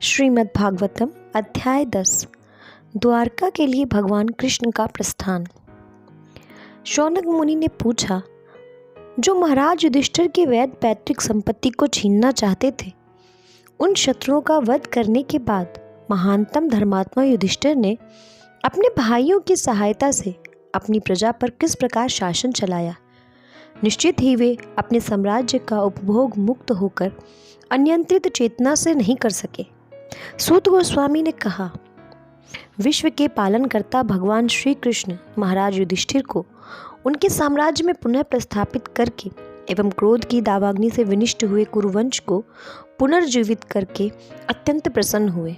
श्रीमद् भागवतम अध्याय 10 द्वारका के लिए भगवान कृष्ण का प्रस्थान। शौनक मुनि ने पूछा, जो महाराज युधिष्ठिर की वैध पैतृक संपत्ति को छीनना चाहते थे, उन शत्रुओं का वध करने के बाद महानतम धर्मात्मा युधिष्ठिर ने अपने भाइयों की सहायता से अपनी प्रजा पर किस प्रकार शासन चलाया। निश्चित ही वे अपने साम्राज्य का उपभोग मुक्त होकर अनियंत्रित चेतना से नहीं कर सके। सूत गोस्वामी ने कहा, विश्व के पालनकर्ता भगवान श्री कृष्ण महाराज युधिष्ठिर को उनके साम्राज्य में पुनः प्रस्थापित करके एवं क्रोध की दावाग्नि से विनिष्ट हुए कुरुवंश को पुनर्जीवित करके अत्यंत प्रसन्न हुए।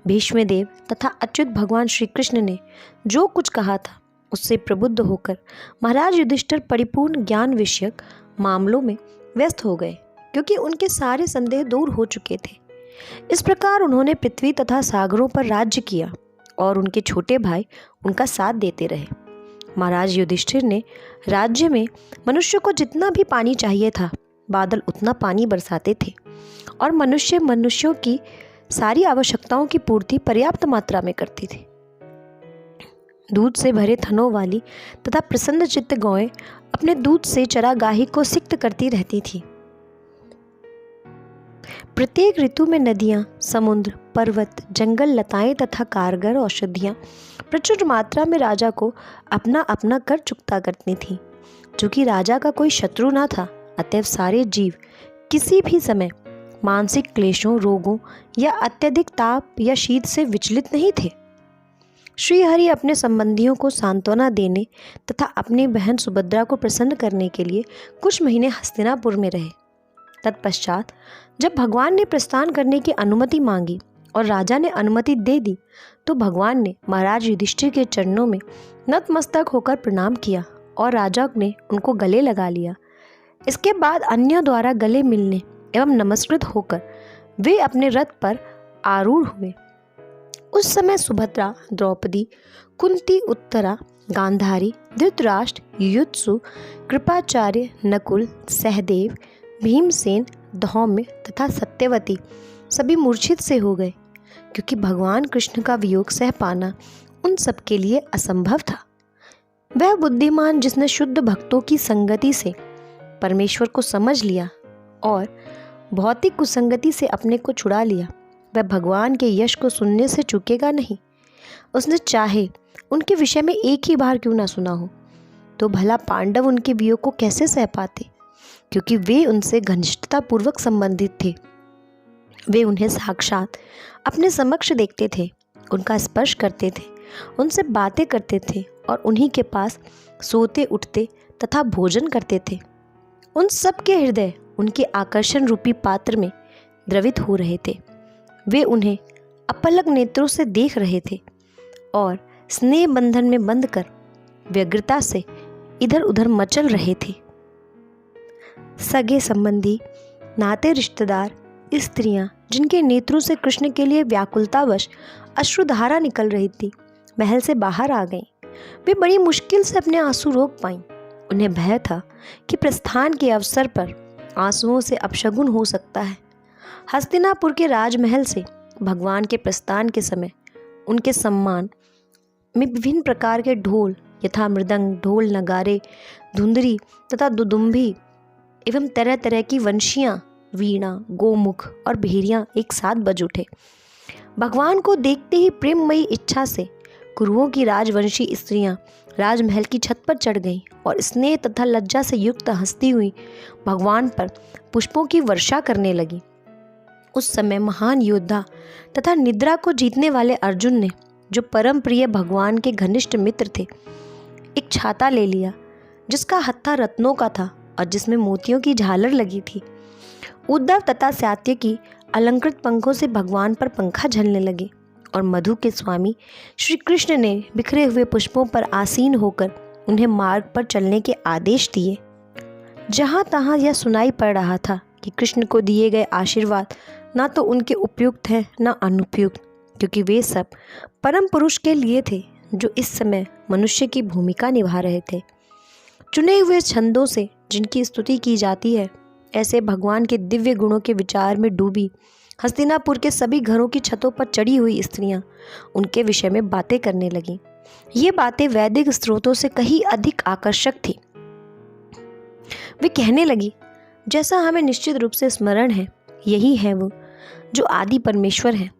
भीष्मदेव तथा अच्युत भगवान श्री कृष्ण ने जो कुछ कहा था उससे प्रबुद्ध होकर महाराज युधिष्ठिर परिपूर्ण ज्ञान विषयक मामलों में व्यस्त हो गए, क्योंकि उनके सारे संदेह दूर हो चुके थे। इस प्रकार उन्होंने पृथ्वी तथा सागरों पर राज्य किया और उनके छोटे भाई उनका साथ देते रहे। महाराज युधिष्ठिर ने राज्य में मनुष्य को जितना भी पानी चाहिए था, बादल उतना पानी बरसाते थे और मनुष्यों की सारी आवश्यकताओं की पूर्ति पर्याप्त मात्रा में करती थी। दूध से भरे थनों वाली तथा प्रसन्न चित्त गौएं अपने दूध से चरागाही को सिक्त करती रहती थी। प्रत्येक ऋतु में नदियाँ, समुद्र, पर्वत, जंगल, लताएं तथा कारगर औषधियाँ प्रचुर मात्रा में राजा को अपना अपना कर चुकता करती थीं। चूँकि राजा का कोई शत्रु न था, अतएव सारे जीव किसी भी समय मानसिक क्लेशों, रोगों या अत्यधिक ताप या शीत से विचलित नहीं थे। श्री हरि अपने संबंधियों को सांत्वना देने तथा अपनी बहन सुभद्रा को प्रसन्न करने के लिए कुछ महीने हस्तिनापुर में रहे। तत्पश्चात जब भगवान ने प्रस्थान करने की अनुमति मांगी और राजा ने अनुमति दे दी, तो भगवान ने महाराज युधिष्ठिर के चरणों में नतमस्तक होकर प्रणाम किया और राजा ने उनको गले लगा लिया। इसके बाद अन्यों द्वारा गले मिलने एवं नमस्कृत होकर वे अपने रथ पर आरूढ़ हुए। उस समय सुभद्रा, द्रौपदी, कुंती, उत्तरा, गांधारी, धृतराष्ट्र, युयुत्सु, कृपाचार्य, नकुल, सहदेव, भीमसेन, धौम्य तथा सत्यवती सभी मूर्छित से हो गए, क्योंकि भगवान कृष्ण का वियोग सह पाना उन सब के लिए असंभव था। वह बुद्धिमान जिसने शुद्ध भक्तों की संगति से परमेश्वर को समझ लिया और भौतिक कुसंगति से अपने को छुड़ा लिया, वह भगवान के यश को सुनने से चूकेगा नहीं। उसने चाहे उनके विषय में एक ही बार क्यों ना सुना हो, तो भला पांडव उनके वियोग को कैसे सह पाते, क्योंकि वे उनसे घनिष्ठता पूर्वक संबंधित थे। वे उन्हें साक्षात अपने समक्ष देखते थे, उनका स्पर्श करते थे, उनसे बातें करते थे और उन्हीं के पास सोते उठते तथा भोजन करते थे। उन सब के हृदय उनके आकर्षण रूपी पात्र में द्रवित हो रहे थे। वे उन्हें अपलक नेत्रों से देख रहे थे और स्नेह बंधन में बंध कर व्यग्रता से इधर उधर मचल रहे थे। सगे संबंधी, नाते रिश्तेदार, स्त्रियां जिनके नेत्रों से कृष्ण के लिए व्याकुलतावश अश्रुधारा निकल रही थी, महल से बाहर आ गईं। वे बड़ी मुश्किल से अपने आंसू रोक पाईं। उन्हें भय था कि प्रस्थान के अवसर पर आंसुओं से अपशगुन हो सकता है। हस्तिनापुर के राजमहल से भगवान के प्रस्थान के समय उनके सम्मान में विभिन्न प्रकार के ढोल यथा मृदंग, ढोल, नगारे, धुंदरी तथा दुदुम्भी एवं तरह तरह की वंशियाँ, वीणा, गोमुख और भेरियाँ एक साथ बज उठे। भगवान को देखते ही प्रेममयी इच्छा से कुरुओं की राजवंशी स्त्रियाँ राजमहल की छत पर चढ़ गईं और स्नेह तथा लज्जा से युक्त हंसती हुई भगवान पर पुष्पों की वर्षा करने लगी। उस समय महान योद्धा तथा निद्रा को जीतने वाले अर्जुन ने, जो परम प्रिय भगवान के घनिष्ठ मित्र थे, एक छाता ले लिया जिसका हत्था रत्नों का था और जिसमें मोतियों की झालर लगी थी। उद्धव तथा सात्यकी अलंकृत पंखों से भगवान पर पंखा झलने लगे और मधु के स्वामी श्री कृष्ण ने बिखरे हुए पुष्पों पर आसीन होकर उन्हें मार्ग पर चलने के आदेश दिए। जहाँ तहाँ यह सुनाई पड़ रहा था कि कृष्ण को दिए गए आशीर्वाद ना तो उनके उपयुक्त हैं ना अनुपयुक्त, क्योंकि वे सब परम पुरुष के लिए थे जो इस समय मनुष्य की भूमिका निभा रहे थे। चुने हुए छंदों से जिनकी स्तुति की जाती है, ऐसे भगवान के दिव्य गुणों के विचार में डूबी हस्तिनापुर के सभी घरों की छतों पर चढ़ी हुई स्त्रियां उनके विषय में बातें करने लगीं। ये बातें वैदिक स्रोतों से कहीं अधिक आकर्षक थी। वे कहने लगी, जैसा हमें निश्चित रूप से स्मरण है, यही है वो जो आदि परमेश्वर है।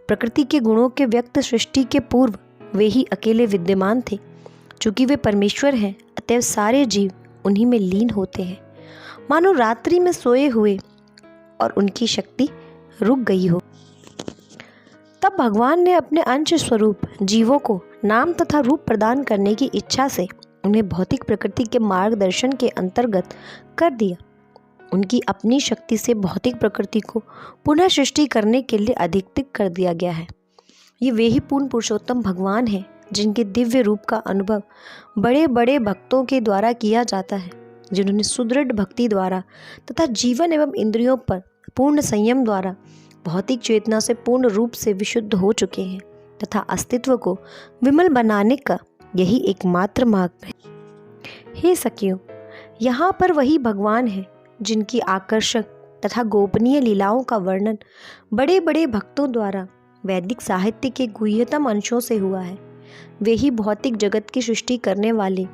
प्रकृति के गुणों के व्यक्त सृष्टि के पूर्व वे ही अकेले विद्यमान थे। चूंकि वे परमेश्वर हैं, अतएव सारे जीव उन्हीं में लीन होते हैं, मानो रात्रि में सोए हुए और उनकी शक्ति रुक गई हो। तब भगवान ने अपने अंश स्वरूप जीवों को नाम तथा रूप प्रदान करने की इच्छा से उन्हें भौतिक प्रकृति के मार्गदर्शन के अंतर्गत कर दिया। उनकी अपनी शक्ति से भौतिक प्रकृति को पुनः सृष्टि करने के लिए अधिकृत कर दिया गया है। ये वे ही पूर्ण पुरुषोत्तम भगवान हैं जिनके दिव्य रूप का अनुभव बड़े बड़े भक्तों के द्वारा किया जाता है, जिन्होंने सुदृढ़ भक्ति द्वारा तथा जीवन एवं इंद्रियों पर पूर्ण संयम द्वारा भौतिक चेतना से पूर्ण रूप से विशुद्ध हो चुके हैं तथा अस्तित्व को विमल बनाने का यही एकमात्र मार्ग है। हे सखियों, यहाँ पर वही भगवान है जिनकी आकर्षक तथा गोपनीय लीलाओं का वर्णन बड़े बड़े भक्तों द्वारा वैदिक साहित्य के गुह्यतम अंशों से हुआ है। वे ही भौतिक जगत की सृष्टि करने वाले,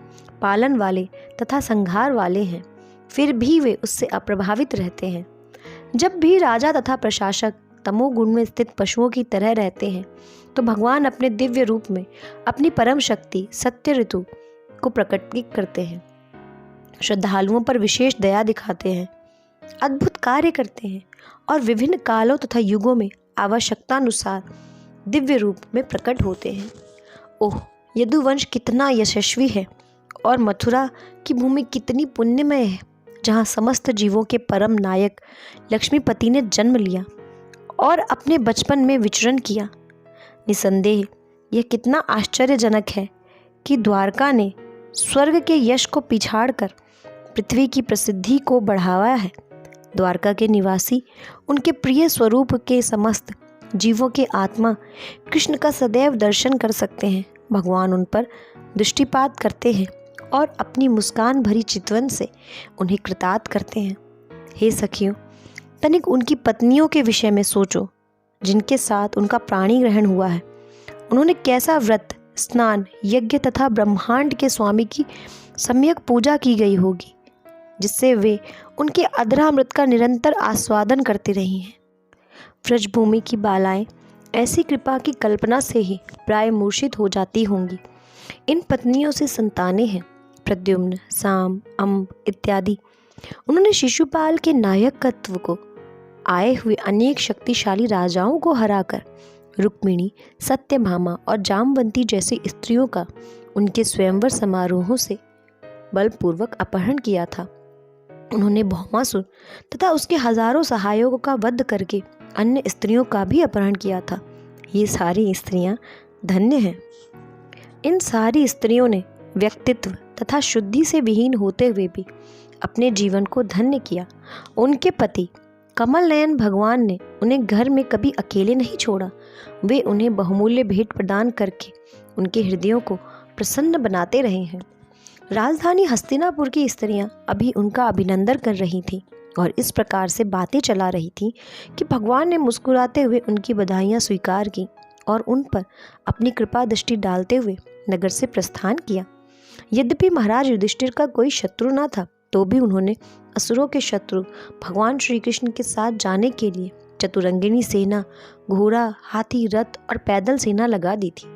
पालन वाले तथा संहार वाले हैं। फिर भी वे उससे अप्रभावित रहते हैं। जब भी राजा तथा प्रशासक तमोगुण में स्थित पशुओं की तरह रहते हैं, तो भगवान अपने दिव्य रूप में अपनी परम शक्ति सत्य ऋतु को प्रकट करते हैं, श्रद्धालुओं पर विशेष दया दिखाते हैं, अद्भुत कार्य करते हैं और विभिन्न कालों तथा युगों में आवश्यकतानुसार दिव्य रूप में प्रकट होते हैं। ओह, यदुवंश कितना यशस्वी है और मथुरा की भूमि कितनी पुण्यमय है, जहाँ समस्त जीवों के परम नायक लक्ष्मीपति ने जन्म लिया और अपने बचपन में विचरण किया। निसंदेह यह कितना आश्चर्यजनक है कि द्वारका ने स्वर्ग के यश को पिछाड़कर पृथ्वी की प्रसिद्धि को बढ़ावा है। द्वारका के निवासी उनके प्रिय स्वरूप के समस्त जीवों के आत्मा कृष्ण का सदैव दर्शन कर सकते हैं। भगवान उन पर दृष्टिपात करते हैं और अपनी मुस्कान भरी चितवन से उन्हें कृतार्थ करते हैं। हे सखियों, तनिक उनकी पत्नियों के विषय में सोचो, जिनके साथ उनका प्राणी ग्रहण हुआ है। उन्होंने कैसा व्रत, स्नान, यज्ञ तथा ब्रह्मांड के स्वामी की सम्यक पूजा की गई होगी, जिससे वे उनके अधरामृत का निरंतर आस्वादन करती रही हैं। व्रजभूमि की बालाएं ऐसी कृपा की कल्पना से ही प्राय मूर्छित हो जाती होंगी। इन पत्नियों से संतानें हैं, प्रद्युम्न, साम, अम्ब इत्यादि। उन्होंने शिशुपाल के नायकत्व को आए हुए अनेक शक्तिशाली राजाओं को हराकर रुक्मिणी, सत्यभामा और जामवंती जैसी स्त्रियों का उनके स्वयंवर समारोहों से बलपूर्वक अपहरण किया था। उन्होंने भौमासुर तथा उसके हजारों सहायकों का वध करके अन्य स्त्रियों का भी अपहरण किया था। ये सारी स्त्रियां धन्य हैं। इन सारी स्त्रियों ने व्यक्तित्व तथा शुद्धि से विहीन होते हुए भी अपने जीवन को धन्य किया। उनके पति कमल नयन भगवान ने उन्हें घर में कभी अकेले नहीं छोड़ा। वे उन्हें बहुमूल्य भेंट प्रदान करके उनके हृदयों को प्रसन्न बनाते रहे हैं। राजधानी हस्तिनापुर की स्त्रियां अभी उनका अभिनंदन कर रही थीं और इस प्रकार से बातें चला रही थीं कि भगवान ने मुस्कुराते हुए उनकी बधाइयाँ स्वीकार की और उन पर अपनी कृपा दृष्टि डालते हुए नगर से प्रस्थान किया। यद्यपि महाराज युधिष्ठिर का कोई शत्रु न था, तो भी उन्होंने असुरों के शत्रु भगवान श्री कृष्ण के साथ जाने के लिए चतुरंगिनी सेना, घोड़ा, हाथी, रथ और पैदल सेना लगा दी थी।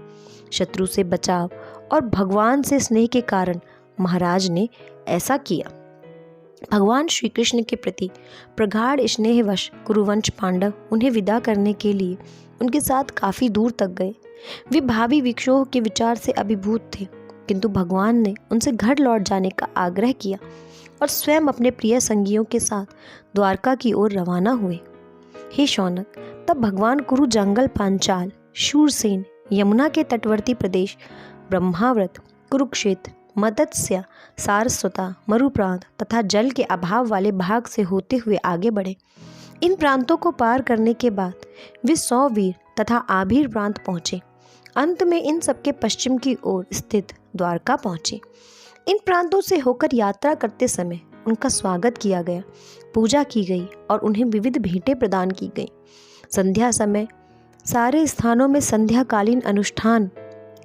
शत्रु से बचाव और भगवान से स्नेह के कारण महाराज ने ऐसा किया। भगवान श्री कृष्ण के प्रति प्रगाढ़ स्नेहवश कुरुवंश पांडव उन्हें विदा करने के लिए उनके साथ काफ़ी दूर तक गए। वे भावी विक्षोभ के विचार से अभिभूत थे, किंतु भगवान ने उनसे घर लौट जाने का आग्रह किया और स्वयं अपने प्रिय संगियों के साथ द्वारका की ओर रवाना हुए। हे शौनक, तब भगवान कुरु जंगल, पांचाल, शूरसेन, यमुना के तटवर्ती प्रदेश, ब्रह्माव्रत, कुरुक्षेत्र, मत्स्य, सारस्वता, मरु प्रांत तथा जल के अभाव वाले भाग से होते हुए आगे बढ़े। इन प्रांतों को पार करने के बाद वे 100 वीर तथा आभीर प्रांत पहुँचे। अंत में इन सबके पश्चिम की ओर स्थित द्वारका पहुँचे। इन प्रांतों से होकर यात्रा करते समय उनका स्वागत किया गया, पूजा की गई और उन्हें विविध भेंटें प्रदान की गई। संध्या समय सारे स्थानों में संध्याकालीन अनुष्ठान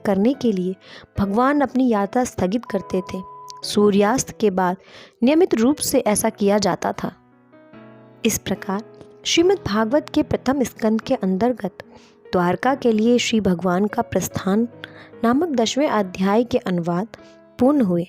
करने के लिए भगवान अपनी यात्रा स्थगित करते थे। सूर्यास्त के बाद नियमित रूप से ऐसा किया जाता था। इस प्रकार श्रीमद् भागवत के प्रथम स्कंद के अंतर्गत द्वारका के लिए श्री भगवान का प्रस्थान नामक 10वें अध्याय के अनुवाद पूर्ण हुए।